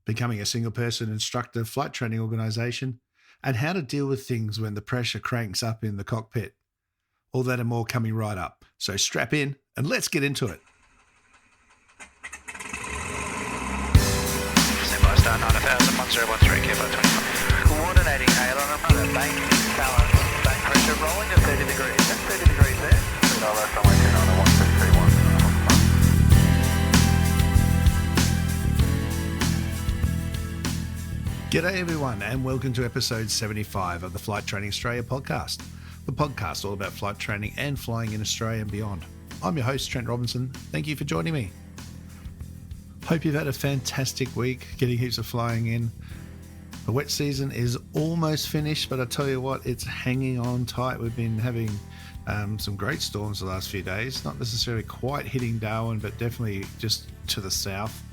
becoming a single-person instructor flight training organisation, and how to deal with things when the pressure cranks up in the cockpit. All that and more coming right up. So strap in and let's get into it. Standby star 9000, 1013, Kilo 25. Coordinating aileron and rudder, bank, balance, bank pressure rolling to 30 degrees. That's 30 degrees there. No, that's runway 29, 1231. G'day everyone and welcome to episode 75 of the Flight Training Australia podcast. The podcast all about flight training and flying in Australia and beyond. I'm your host, Trent Robinson. Thank you for joining me. Hope you've had a fantastic week, getting heaps of flying in. The wet season is almost finished, but I tell you what, it's hanging on tight. We've been having some great storms the last few days, not necessarily quite hitting Darwin, but definitely just to the south,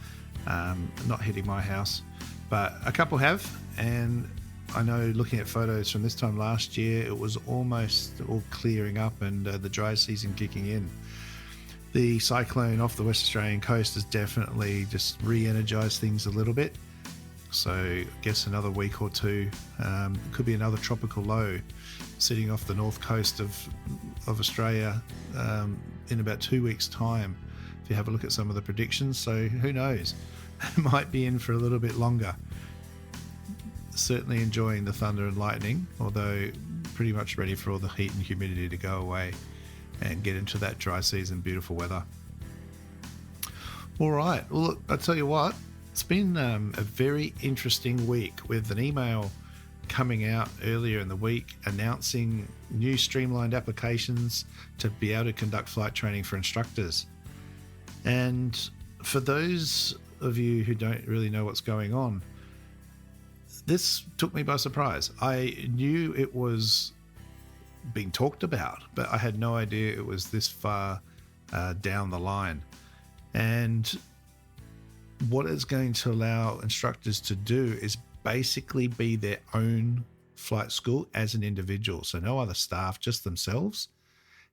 not hitting my house. But a couple have, and I know looking at photos from this time last year, it was almost all clearing up and the dry season kicking in. The cyclone off the West Australian coast has definitely just re-energized things a little bit. So I guess another week or two, could be another tropical low sitting off the north coast of Australia in about 2 weeks' time, if you have a look at some of the predictions. So who knows? Might be in for a little bit longer. Certainly enjoying the thunder and lightning, although pretty much ready for all the heat and humidity to go away and get into that dry season, beautiful weather. All right. Well, look, I'll tell you what, it's been a very interesting week with an email coming out earlier in the week announcing new Streamlined applications to be able to conduct flight training for instructors. And for those of you who don't really know what's going on, this took me by surprise. I knew it was being talked about, but I had no idea it was this far down the line. And what it's going to allow instructors to do is basically be their own flight school as an individual. So no other staff, just themselves.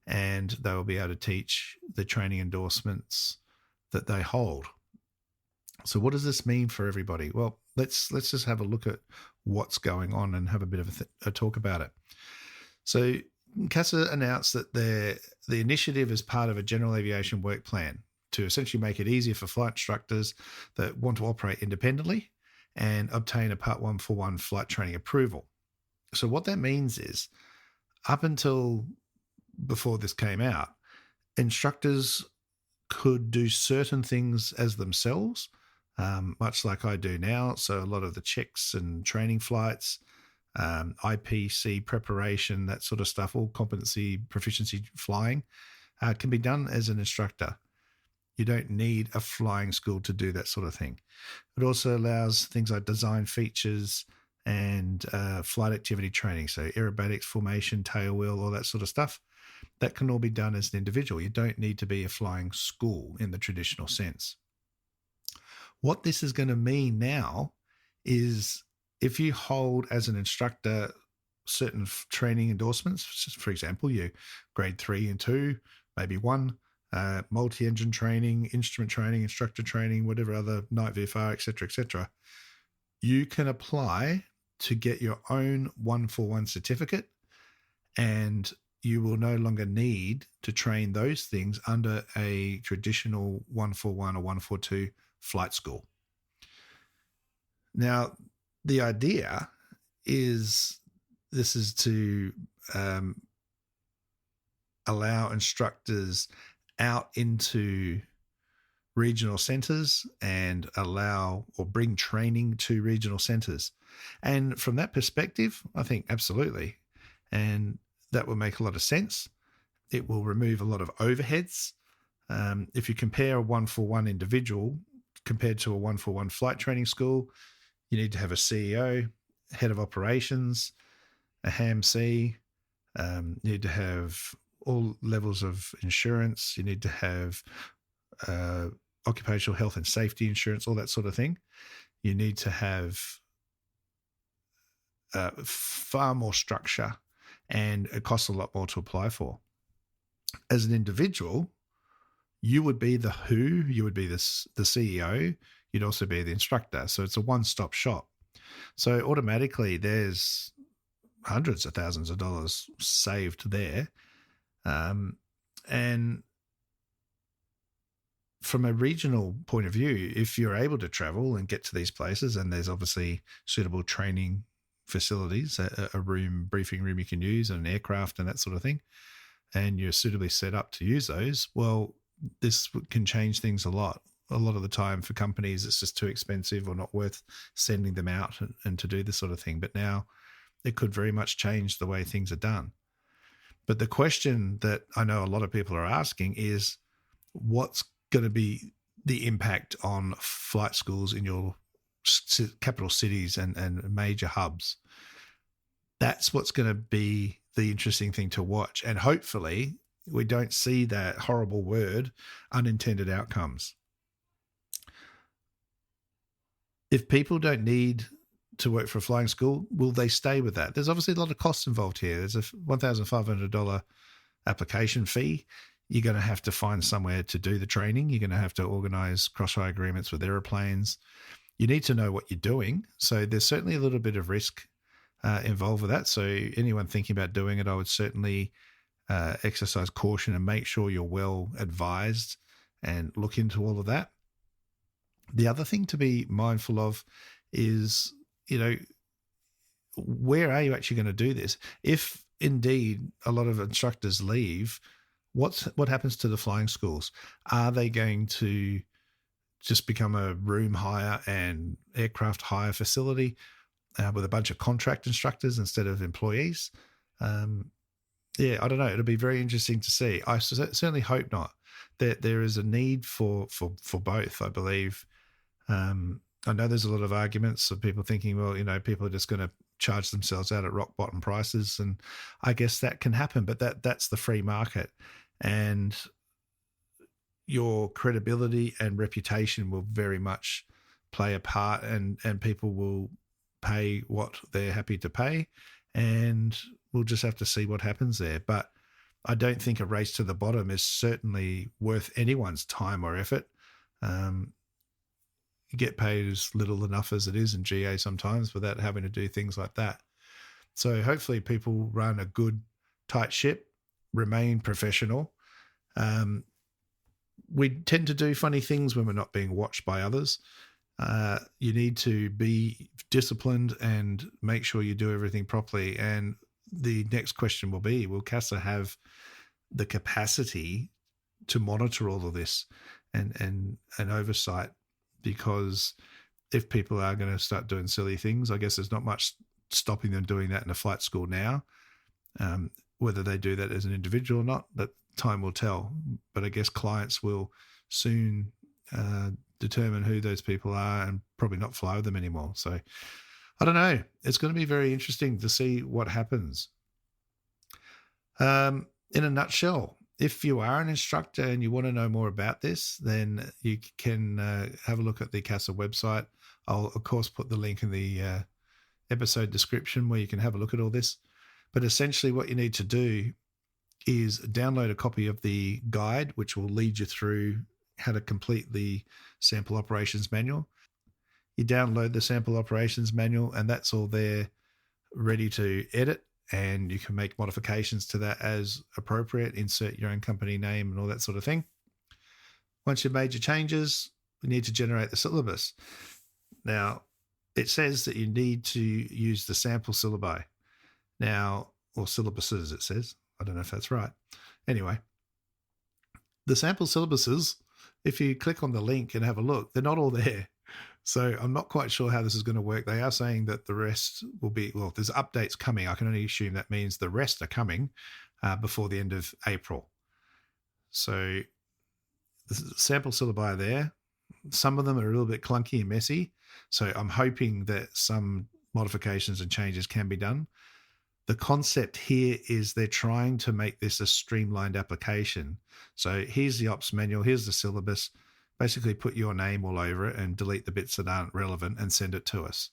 And they will be able to teach the training endorsements that they hold. So what does this mean for everybody? Well, let's just have a look at what's going on and have a bit of a talk about it. So CASA announced that the initiative is part of a general aviation work plan to essentially make it easier for flight instructors that want to operate independently and obtain a Part 141 flight training approval. So what that means is, up until before this came out, instructors could do certain things as themselves, much like I do now. So a lot of the checks and training flights, IPC preparation, that sort of stuff, all competency, proficiency flying, can be done as an instructor. You don't need a flying school to do that sort of thing. It also allows things like design features and flight activity training. So aerobatics, formation, tail wheel, all that sort of stuff. That can all be done as an individual. You don't need to be a flying school in the traditional sense. What this is going to mean now is if you hold as an instructor certain training endorsements, for example, you grade 3 and 2, maybe 1, multi-engine training, instrument training, instructor training, whatever other night VFR, etc., you can apply to get your own 141 certificate, and you will no longer need to train those things under a traditional 141 or 142 flight school. Now, the idea is this is to allow instructors out into regional centres and allow or bring training to regional centres. And from that perspective, I think absolutely. And that will make a lot of sense. It will remove a lot of overheads. If you compare a 141 individual compared to a 141 flight training school, you need to have a CEO, head of operations, a HAM-C, you need to have all levels of insurance, you need to have occupational health and safety insurance, all that sort of thing. You need to have far more structure, and it costs a lot more to apply for. As an individual, you would be the who, you would be the CEO, you'd also be the instructor. So it's a one-stop shop. So automatically there's hundreds of thousands of dollars saved there. And from a regional point of view, if you're able to travel and get to these places, and there's obviously suitable training facilities, a briefing room you can use, and an aircraft and that sort of thing, and you're suitably set up to use those, well, this can change things a lot. A lot of the time for companies, it's just too expensive or not worth sending them out and to do this sort of thing. But now it could very much change the way things are done. But the question that I know a lot of people are asking is, what's going to be the impact on flight schools in your capital cities and major hubs? That's what's going to be the interesting thing to watch. And hopefully we don't see that horrible word, unintended outcomes. If people don't need to work for a flying school, will they stay with that? There's obviously a lot of costs involved here. There's a $1,500 application fee. You're going to have to find somewhere to do the training. You're going to have to organize cross-hire agreements with airplanes. You need to know what you're doing. So there's certainly a little bit of risk involved with that. So anyone thinking about doing it, I would certainly exercise caution and make sure you're well advised and look into all of that. The other thing to be mindful of is, where are you actually going to do this? If indeed a lot of instructors leave, what happens to the flying schools? Are they going to just become a room hire and aircraft hire facility with a bunch of contract instructors instead of employees? I don't know. It'll be very interesting to see. I certainly hope not. There is a need for both, I believe. I know there's a lot of arguments of people thinking, well, people are just going to charge themselves out at rock bottom prices. And I guess that can happen, but that's the free market. And your credibility and reputation will very much play a part, and people will pay what they're happy to pay. And we'll just have to see what happens there. But I don't think a race to the bottom is certainly worth anyone's time or effort. You get paid as little enough as it is in GA sometimes without having to do things like that. So hopefully people run a good, tight ship, remain professional. We tend to do funny things when we're not being watched by others. You need to be disciplined and make sure you do everything properly. And the next question will be, will CASA have the capacity to monitor all of this and oversight? Because if people are going to start doing silly things, I guess there's not much stopping them doing that in a flight school now. Whether they do that as an individual or not, but time will tell. But I guess clients will soon determine who those people are and probably not fly with them anymore. So I don't know. It's going to be very interesting to see what happens. In a nutshell, if you are an instructor and you want to know more about this, then you can have a look at the CASA website. I'll, of course, put the link in the episode description where you can have a look at all this. But essentially what you need to do is download a copy of the guide, which will lead you through how to complete the sample operations manual. You download the sample operations manual, and that's all there ready to edit. And you can make modifications to that as appropriate, insert your own company name and all that sort of thing. Once you've made your changes, you need to generate the syllabus. Now, it says that you need to use the sample syllabi. Now, or syllabuses, it says. I don't know if that's right. Anyway, the sample syllabuses, if you click on the link and have a look, they're not all there. So I'm not quite sure how this is going to work. They are saying that the rest will be, well, there's updates coming. I can only assume that means the rest are coming before the end of April. So the sample syllabi are there. Some of them are a little bit clunky and messy. So I'm hoping that some modifications and changes can be done. The concept here is they're trying to make this a streamlined application. So here's the ops manual, here's the syllabus. Basically put your name all over it and delete the bits that aren't relevant and send it to us.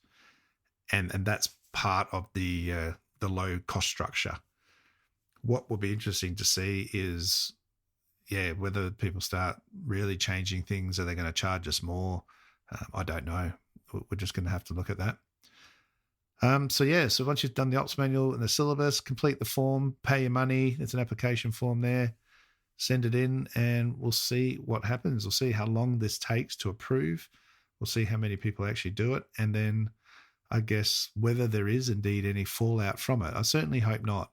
And that's part of the low cost structure. What will be interesting to see is, whether people start really changing things. Are they going to charge us more? I don't know. We're just going to have to look at that. So once you've done the ops manual and the syllabus, complete the form, pay your money. There's an application form there. Send it in, and we'll see what happens. We'll see how long this takes to approve. We'll see how many people actually do it, and then I guess whether there is indeed any fallout from it. I certainly hope not.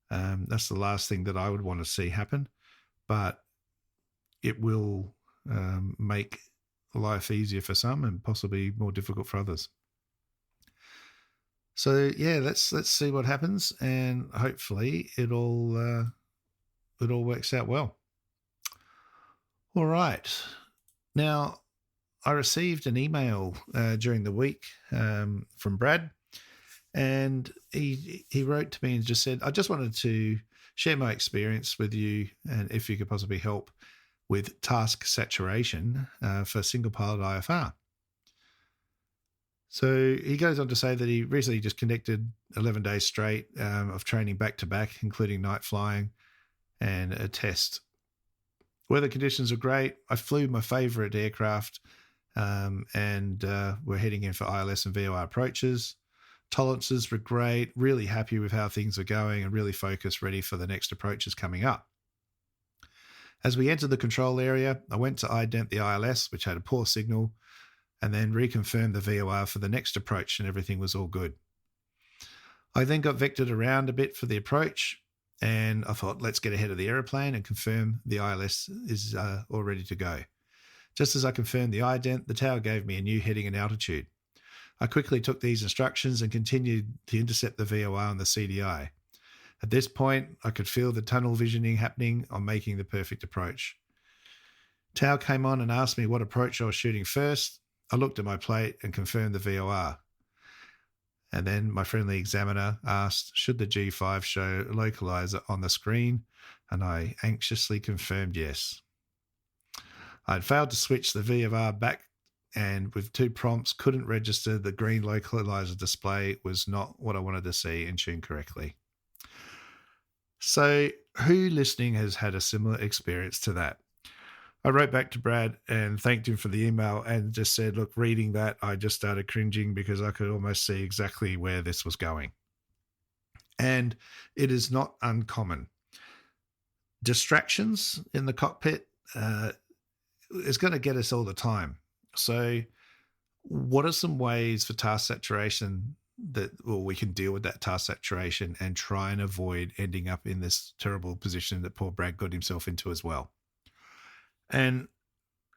That's the last thing that I would want to see happen, but it will make life easier for some and possibly more difficult for others. So yeah, let's see what happens, and hopefully it all works out well. All right. Now, I received an email during the week from Brad, and he wrote to me and just said, I just wanted to share my experience with you, and if you could possibly help with task saturation for single pilot IFR. So he goes on to say that he recently just conducted 11 days straight of training back to back, including night flying and a test. Weather conditions are great. I flew my favorite aircraft, and we're heading in for ILS and VOR approaches. Tolerances were great, really happy with how things are going, and really focused, ready for the next approaches coming up. As we entered the control area, I went to ident the ILS, which had a poor signal, and then reconfirmed the VOR for the next approach, and everything was all good. I then got vectored around a bit for the approach, and I thought, let's get ahead of the aeroplane and confirm the ILS is all ready to go. Just as I confirmed the ident, the tower gave me a new heading and altitude. I quickly took these instructions and continued to intercept the VOR on the CDI. At this point, I could feel the tunnel visioning happening on making the perfect approach. Tower came on and asked me what approach I was shooting first. I looked at my plate and confirmed the VOR. And then my friendly examiner asked, should the G5 show localizer on the screen? And I anxiously confirmed yes. I'd failed to switch the VOR back, and with 2 prompts, couldn't register the green localizer display. Was not what I wanted to see and tune correctly. So who listening has had a similar experience to that? I wrote back to Brad and thanked him for the email and just said, look, reading that, I just started cringing because I could almost see exactly where this was going. And it is not uncommon. Distractions in the cockpit is going to get us all the time. So what are some ways for task saturation we can deal with that task saturation and try and avoid ending up in this terrible position that poor Brad got himself into as well? And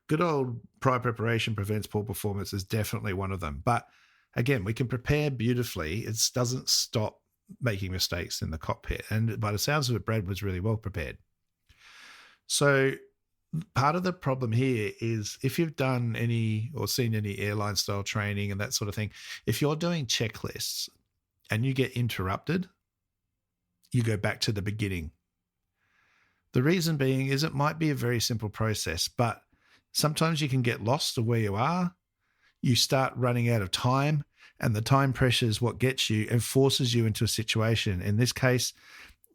good old prior preparation prevents poor performance is definitely one of them. But again, we can prepare beautifully. It doesn't stop making mistakes in the cockpit. And by the sounds of it, Brad was really well prepared. So part of the problem here is if you've done any or seen any airline style training and that sort of thing, if you're doing checklists and you get interrupted, you go back to the beginning. The reason being is it might be a very simple process, but sometimes you can get lost to where you are. You start running out of time, and the time pressure is what gets you and forces you into a situation. In this case,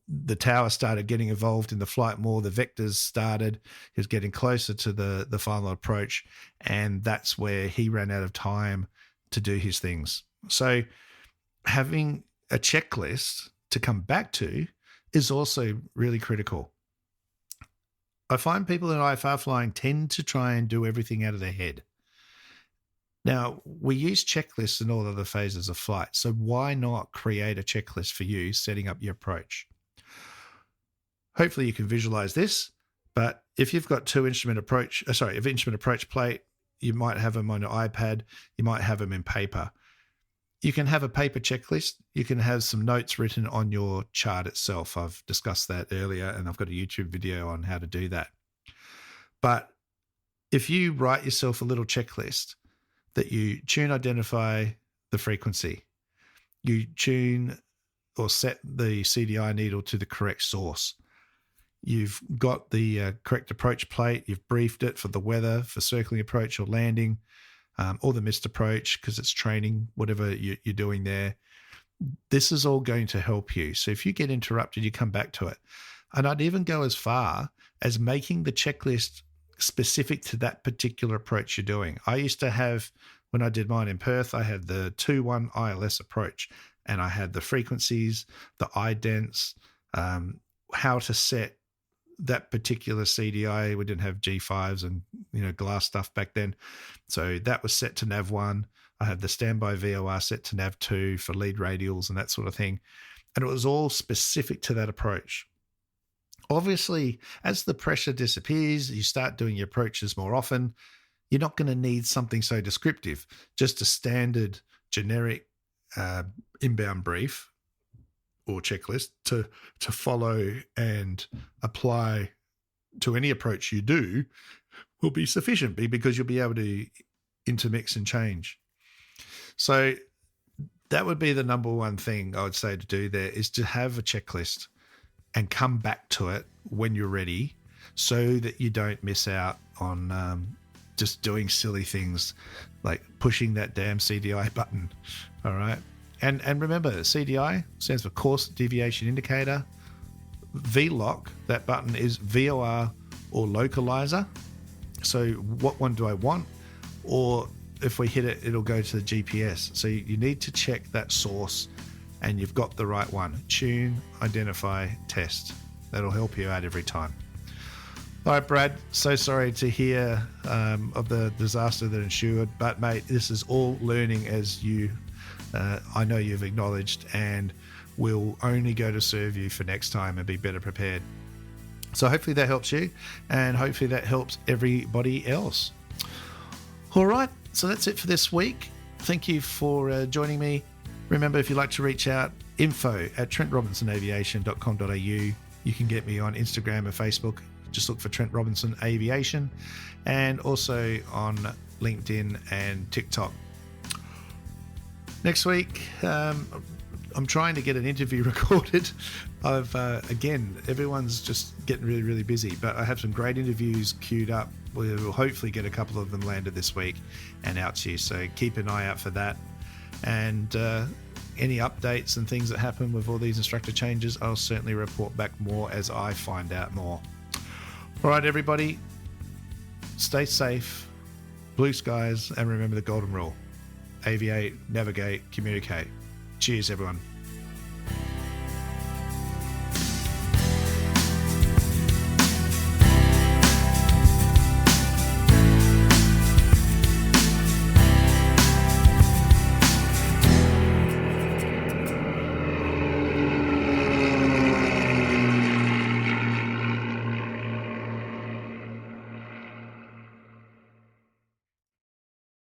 the tower started getting involved in the flight more. The vectors started. He was getting closer to the final approach, and that's where he ran out of time to do his things. So having a checklist to come back to is also really critical. I find people in IFR flying tend to try and do everything out of their head. Now, we use checklists in all other phases of flight, so why not create a checklist for you setting up your approach? Hopefully you can visualize this, but if you've got instrument approach plate, you might have them on your iPad, you might have them in paper. You can have a paper checklist. You can have some notes written on your chart itself. I've discussed that earlier, and I've got a YouTube video on how to do that. But if you write yourself a little checklist that you tune, identify the frequency, you tune or set the CDI needle to the correct source, you've got the correct approach plate, you've briefed it for the weather, for circling approach or landing, or the missed approach because it's training, whatever you're doing there. This is all going to help you. So if you get interrupted, you come back to it. And I'd even go as far as making the checklist specific to that particular approach you're doing. I used to have, when I did mine in Perth, I had the 2-1 ILS approach, and I had the frequencies, the idents, how to set that particular CDI. We didn't have G5s and glass stuff back then, so that was set to Nav1. I had the standby VOR set to Nav2 for lead radials and that sort of thing, and it was all specific to that approach. Obviously, as the pressure disappears, you start doing your approaches more often. You're not going to need something so descriptive. Just a standard generic inbound brief or checklist to follow and apply to any approach you do will be sufficient, because you'll be able to intermix and change. So that would be the number one thing I would say to do there, is to have a checklist and come back to it when you're ready, so that you don't miss out on just doing silly things like pushing that damn CDI button. All right. And remember, CDI stands for Course Deviation Indicator. VLOC, that button is VOR or localizer. So what one do I want? Or if we hit it, it'll go to the GPS. So you need to check that source and you've got the right one. Tune, identify, test. That'll help you out every time. All right, Brad, so sorry to hear of the disaster that ensued, but mate, this is all learning, as I know you've acknowledged, and we'll only go to serve you for next time and be better prepared. So hopefully that helps you, and hopefully that helps everybody else. All right, so that's it for this week. Thank you for joining me. Remember, if you'd like to reach out, info@TrentRobinsonAviation.com.au. You can get me on Instagram and Facebook. Just look for Trent Robinson Aviation, and also on LinkedIn and TikTok. Next week, I'm trying to get an interview recorded. Again, everyone's just getting really, really busy, but I have some great interviews queued up. We'll hopefully get a couple of them landed this week and out to you, so keep an eye out for that. And any updates and things that happen with all these instructor changes, I'll certainly report back more as I find out more. All right, everybody, stay safe, blue skies, and remember the golden rule: aviate, navigate, communicate. Cheers, everyone.